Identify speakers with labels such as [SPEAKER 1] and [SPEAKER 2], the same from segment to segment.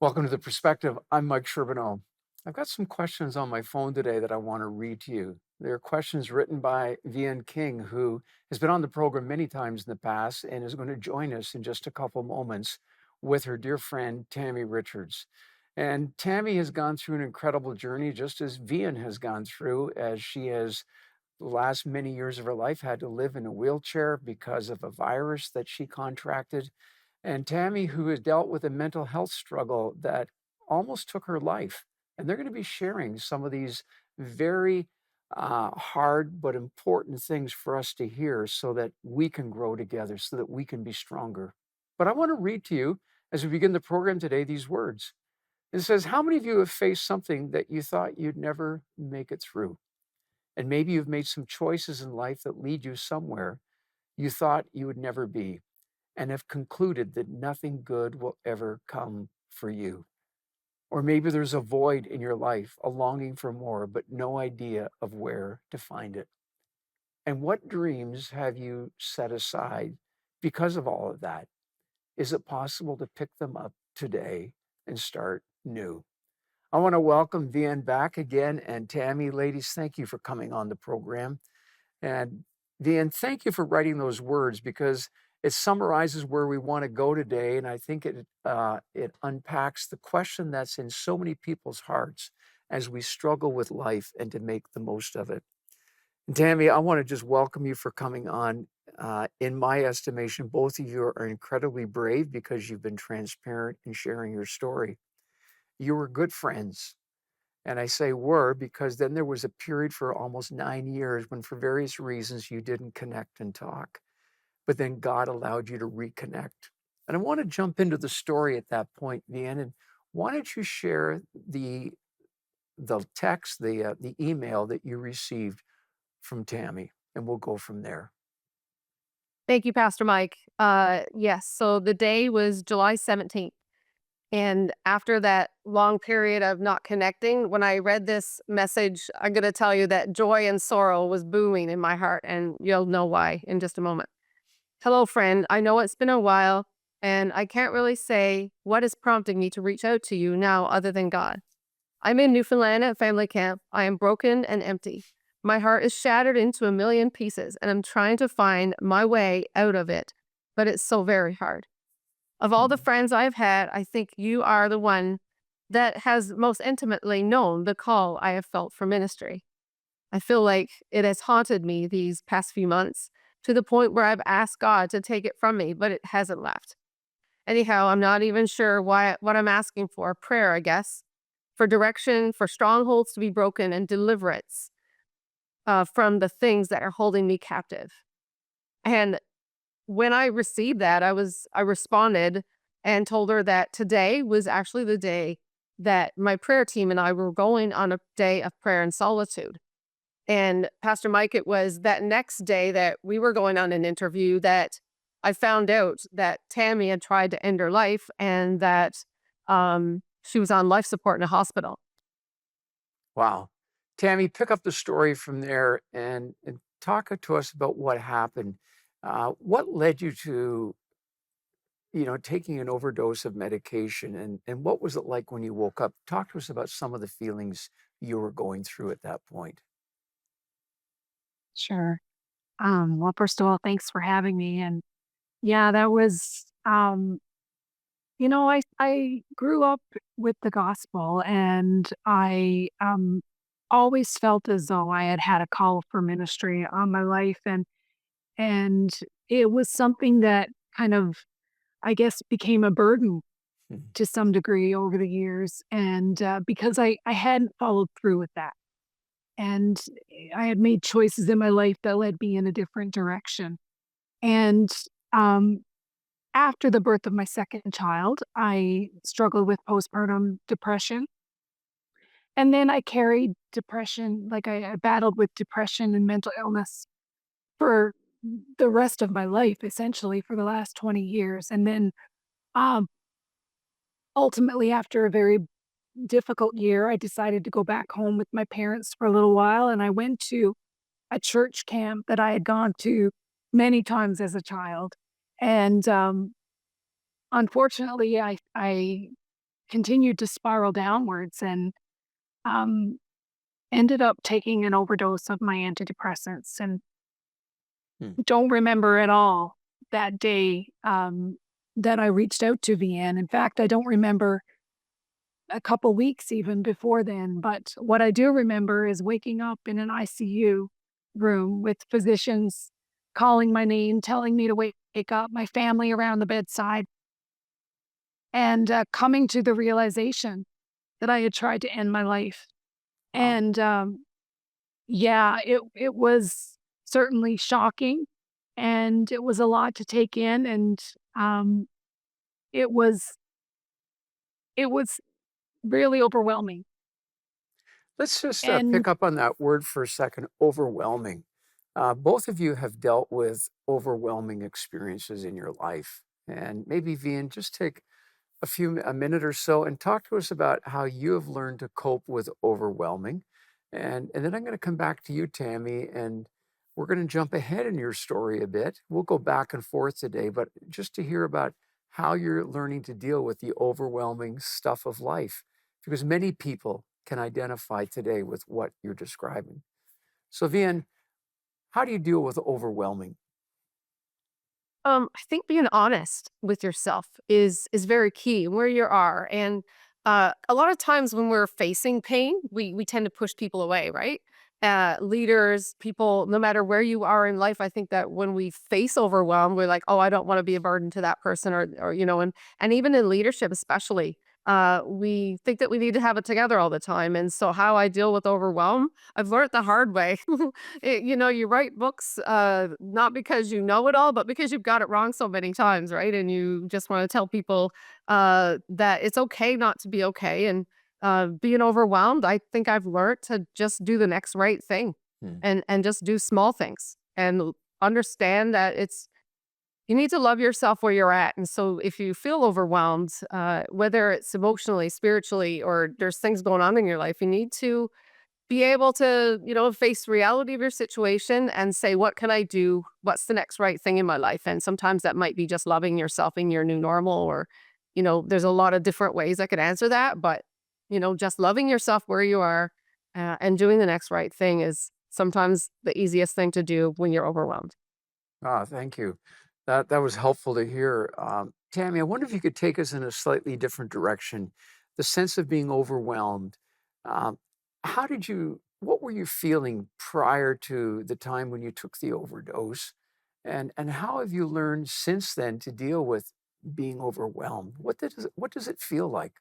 [SPEAKER 1] Welcome to The Perspective. I'm Mike Sherbino. I've got some questions on my phone today that I want to read to you. They're questions written by Vahen King, who has been on the program many times in the past and is going to join us in just a couple moments with her dear friend, Tammy Richards. And Tammy has gone through an incredible journey, just as Vahen has gone through, as she has the last many years of her life had to live in a wheelchair because of a virus that she contracted, and Tammy, who has dealt with a mental health struggle that almost took her life. And they're going to be sharing some of these very hard but important things for us to hear so that we can grow together, so that we can be stronger. But I want to read to you, as we begin the program today, these words. It says, how many of you have faced something that you thought you'd never make it through? And maybe you've made some choices in life that lead you somewhere you thought you would never be, and have concluded that nothing good will ever come for you. Or maybe there's a void in your life, a longing for more, but no idea of where to find it. And what dreams have you set aside because of all of that? Is it possible to pick them up today and start new? I want to welcome Vian back again, and Tammy. Ladies, thank you for coming on the program. And Vian, thank you for writing those words because it summarizes where we want to go today. And I think it unpacks the question that's in so many people's hearts as we struggle with life and to make the most of it. And Tammy, I want to just welcome you for coming on. In my estimation, both of you are incredibly brave because you've been transparent in sharing your story. You were good friends. And I say were because then there was a period for almost 9 years when, for various reasons, you didn't connect and talk. But then God allowed you to reconnect. And I want to jump into the story at that point, Vian. And why don't you share the text, the email that you received from Tammy, and we'll go from there.
[SPEAKER 2] Thank you, Pastor Mike. Yes, so the day was July 17th. And after that long period of not connecting, when I read this message, I'm going to tell you that joy and sorrow was booming in my heart, and you'll know why in just a moment. Hello, friend. I know it's been a while, and I can't really say what is prompting me to reach out to you now other than God. I'm in Newfoundland at family camp. I am broken and empty. My heart is shattered into a million pieces, and I'm trying to find my way out of it, but it's so very hard. Of all the
[SPEAKER 1] Mhm.
[SPEAKER 2] friends I've had, I think you are the one that has most intimately known the call I have felt for ministry. I feel like it has haunted me these past few months to the point where I've asked God to take it from me, but it hasn't left. Anyhow, I'm not even sure what I'm asking for. Prayer, I guess, for direction, for strongholds to be broken, and deliverance from the things that are holding me captive. And when I received that, I responded and told her that today was actually the day that my prayer team and I were going on a day of prayer and solitude. And Pastor Mike, it was that next day that we were going on an interview that I found out that Tammy had tried to end her life and that she was on life support in a hospital.
[SPEAKER 1] Wow. Tammy, pick up the story from there and talk to us about what happened. What led you to taking an overdose of medication, and what was it like when you woke up? Talk to us about some of the feelings you were going through at that point.
[SPEAKER 3] Sure. Well, first of all, thanks for having me. And yeah, that was, I grew up with the gospel, and I always felt as though I had had a call for ministry on my life, and it was something that kind of, I guess, became a burden
[SPEAKER 1] Mhm.
[SPEAKER 3] to some degree over the years, and because I hadn't followed through with that, and I had made choices in my life that led me in a different direction. And, um, after the birth of my second child, I struggled with postpartum depression, and then I carried depression like, I battled with depression and mental illness for the rest of my life, essentially, for the last 20 years, and then, um, ultimately, after a very difficult year, I decided to go back home with my parents for a little while, and I went to a church camp that I had gone to many times as a child, and, unfortunately, I continued to spiral downwards and um, ended up taking an overdose of my antidepressants and
[SPEAKER 1] Hmm.
[SPEAKER 3] don't remember at all that day that I reached out to VN. In fact, I don't remember a couple weeks even before then. But what I do remember is waking up in an ICU room with physicians calling my name, telling me to wake up, my family around the bedside, and coming to the realization that I had tried to end my life.
[SPEAKER 1] Wow.
[SPEAKER 3] And yeah, it was certainly shocking, and it was a lot to take in, and um, it was it was really overwhelming.
[SPEAKER 1] Let's just
[SPEAKER 3] And
[SPEAKER 1] pick up on that word for a second, overwhelming. Both of you have dealt with overwhelming experiences in your life. And maybe, Vian, just take a minute or so and talk to us about how you have learned to cope with overwhelming. And then I'm going to come back to you, Tammy, and we're going to jump ahead in your story a bit. We'll go back and forth today, but just to hear about how you're learning to deal with the overwhelming stuff of life, because many people can identify today with what you're describing. So, Vian, how do you deal with overwhelming?
[SPEAKER 2] I think being honest with yourself is very key where you are. And a lot of times when we're facing pain, we tend to push people away, right? Leaders, people, no matter where you are in life, I think that when we face overwhelm, we're like, oh, I don't want to be a burden to that person, or and even in leadership, especially, we think that we need to have it together all the time. And so, how I deal with overwhelm, I've learned the hard way. You write books, not because you know it all, but because you've got it wrong so many times, right? And you just want to tell people that it's okay not to be okay. And being overwhelmed, I think I've learned to just do the next right thing,
[SPEAKER 1] Hmm.
[SPEAKER 2] and just do small things and understand that you need to love yourself where you're at. And so if you feel overwhelmed, whether it's emotionally, spiritually, or there's things going on in your life, you need to be able to, face reality of your situation and say, what can I do? What's the next right thing in my life? And sometimes that might be just loving yourself in your new normal, or, there's a lot of different ways I could answer that. But, just loving yourself where you are, and doing the next right thing is sometimes the easiest thing to do when you're overwhelmed.
[SPEAKER 1] Ah, thank you. That was helpful to hear. Tammy, I wonder if you could take us in a slightly different direction. The sense of being overwhelmed. Um, what were you feeling prior to the time when you took the overdose? And how have you learned since then to deal with being overwhelmed? What does it feel like?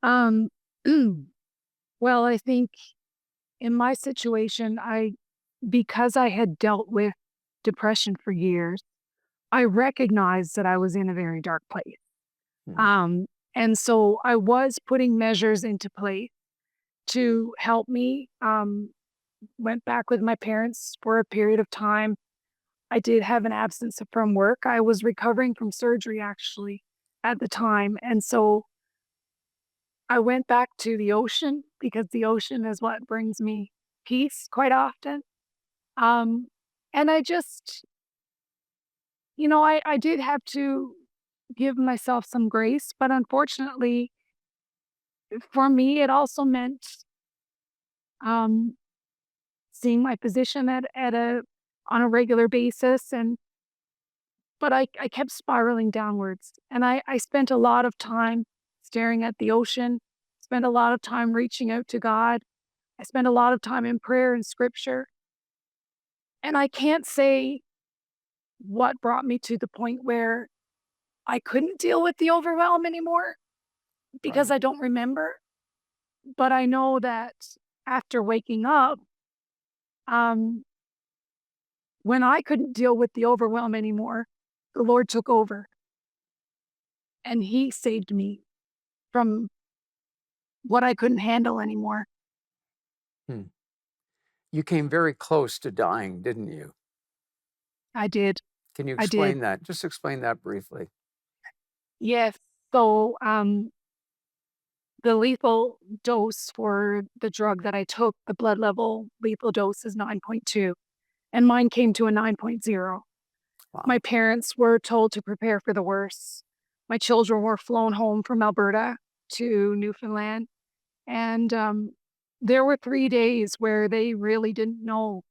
[SPEAKER 3] um, well, I think in my situation, because I had dealt with depression for years, I recognized that I was in a very dark place.
[SPEAKER 1] Hmm.
[SPEAKER 3] Um, and so I was putting measures into place to help me. Went back with my parents for a period of time. I did have an absence from work. I was recovering from surgery actually at the time. And so I went back to the ocean because the ocean is what brings me peace quite often. Um, and I did have to give myself some grace, but unfortunately for me, it also meant um, seeing my physician on a regular basis, but I kept spiraling downwards, and I spent a lot of time staring at the ocean, spent a lot of time reaching out to God. I spent a lot of time in prayer and scripture, and I can't say what brought me to the point where I couldn't deal with the overwhelm anymore because
[SPEAKER 1] Right.
[SPEAKER 3] I don't remember, but I know that after waking up, um, when I couldn't deal with the overwhelm anymore, the Lord took over and He saved me from what I couldn't handle anymore.
[SPEAKER 1] Hmm. You came very close to dying, didn't you?
[SPEAKER 3] I did.
[SPEAKER 1] Can you
[SPEAKER 3] I did.
[SPEAKER 1] explain that? Just explain that briefly.
[SPEAKER 3] Yes. So, the lethal dose for the drug that I took, the blood level lethal dose is 9.2, and mine came to a 9.0. My
[SPEAKER 1] Wow.
[SPEAKER 3] parents were told to prepare for the worst. My children were flown home from Alberta to Newfoundland, and, there were 3 days where they really didn't know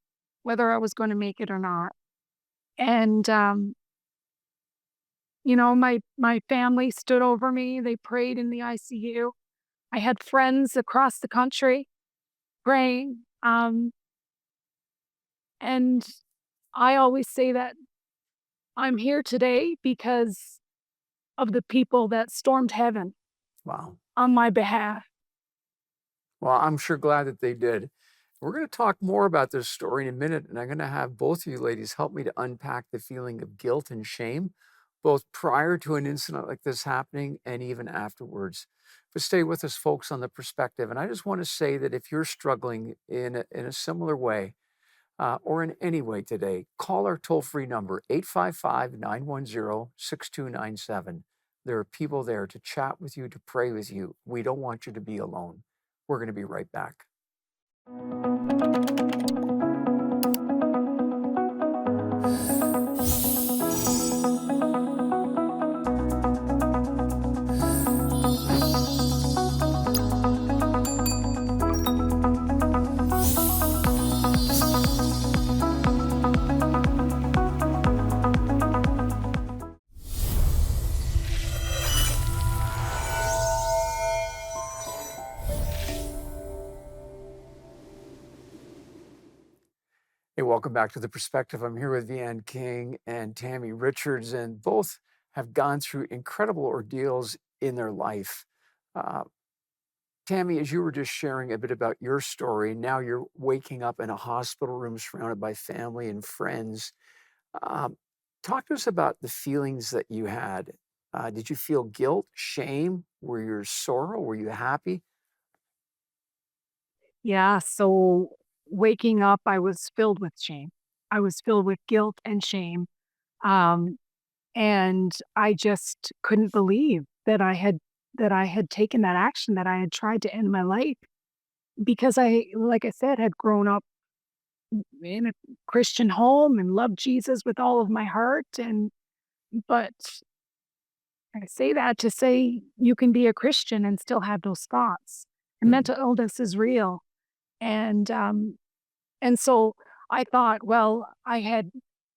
[SPEAKER 3] whether I was gonna make it or not, and, my family stood over me, they prayed in the ICU. I had friends across the country praying, and I always say that I'm here today because of the people that stormed heaven
[SPEAKER 1] Wow.
[SPEAKER 3] on my behalf.
[SPEAKER 1] Well, I'm sure glad that they did. We're going to talk more about this story in a minute, and I'm going to have both of you ladies help me to unpack the feeling of guilt and shame, both prior to an incident like this happening and even afterwards. But stay with us, folks, on the perspective. And I just want to say that if you're struggling in a similar way, or in any way today, call our toll free number, 855 910 6297. There are people there to chat with you, to pray with you. We don't want you to be alone. We're going to be right back. Hey, welcome back to The Perspective. I'm here with Vian King and Tammy Richards, and both have gone through incredible ordeals in their life. Uh, Tammy, as you were just sharing a bit about your story, now you're waking up in a hospital room surrounded by family and friends. Um, Talk to us about the feelings that you had. Did you feel guilt, shame? Were you sorrow? Were you happy?
[SPEAKER 3] Yeah, so waking up, I was filled with shame. I was filled with guilt and shame, um, and I just couldn't believe that I had taken that action, that I had tried to end my life because like I said, had grown up in a Christian home and loved Jesus with all of my heart, but I say that to say you can be a Christian and still have those thoughts, and
[SPEAKER 1] Mhm.
[SPEAKER 3] mental illness is real, and, um And so I thought, well, I had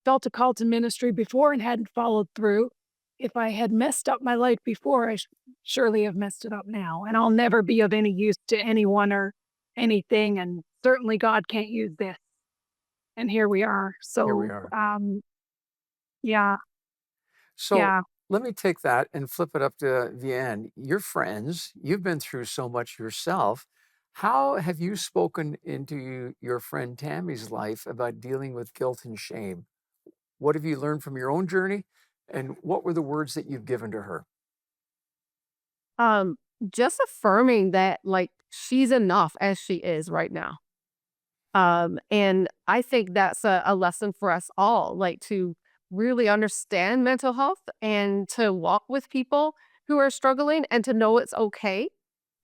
[SPEAKER 3] felt a call to ministry before and hadn't followed through. If I had messed up my life before, I surely have messed it up now. And I'll never be of any use to anyone or anything. And certainly God can't use this. And here we are.
[SPEAKER 1] Here we
[SPEAKER 3] So,
[SPEAKER 1] are.
[SPEAKER 3] yeah,
[SPEAKER 1] So
[SPEAKER 3] yeah.
[SPEAKER 1] let me take that and flip it up to the end. Your friends, you've been through so much yourself. How have you spoken into your friend Tammy's life about dealing with guilt and shame? What have you learned from your own journey? And what were the words that you've given to her?
[SPEAKER 2] Um, just affirming that, like, she's enough as she is right now. And I think that's a lesson for us all, like to really understand mental health and to walk with people who are struggling and to know it's okay.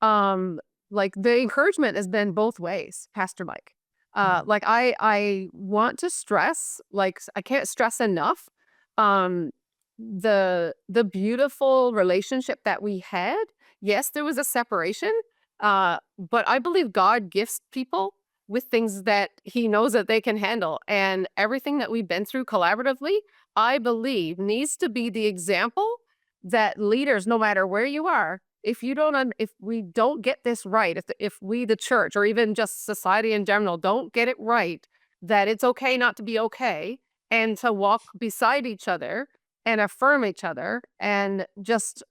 [SPEAKER 2] Um, like the encouragement has been both ways, Pastor Mike.
[SPEAKER 1] Mhm.
[SPEAKER 2] Like I want to stress, like I can't stress enough, um, the beautiful relationship that we had. Yes, there was a separation, but I believe God gifts people with things that he knows that they can handle. And everything that we've been through collaboratively, I believe needs to be the example that leaders, no matter where you are, if you don't, if we don't get this right, if we, the church, or even just society in general, don't get it right, that it's okay not to be okay, and to walk beside each other and affirm each other, and just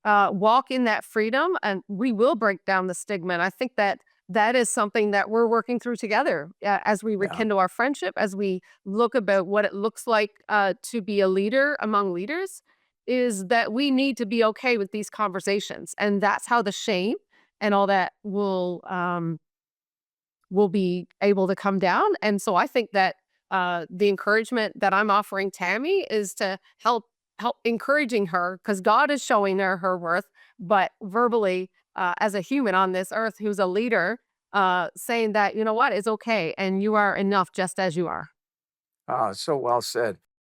[SPEAKER 2] walk in that freedom, and we will break down the stigma. And I think that that is something that we're working through together as we
[SPEAKER 1] Yeah,
[SPEAKER 2] rekindle our friendship, as we look about what it looks like to be a leader among leaders, is that we need to be okay with these conversations. And that's how the shame and all that will be able to come down. And so I think that the encouragement that I'm offering Tammy is to help encouraging her, because God is showing her her worth, but verbally, as a human on this earth who's a leader, saying that, you know what, it's okay and you are enough just as you are.
[SPEAKER 1] so well said.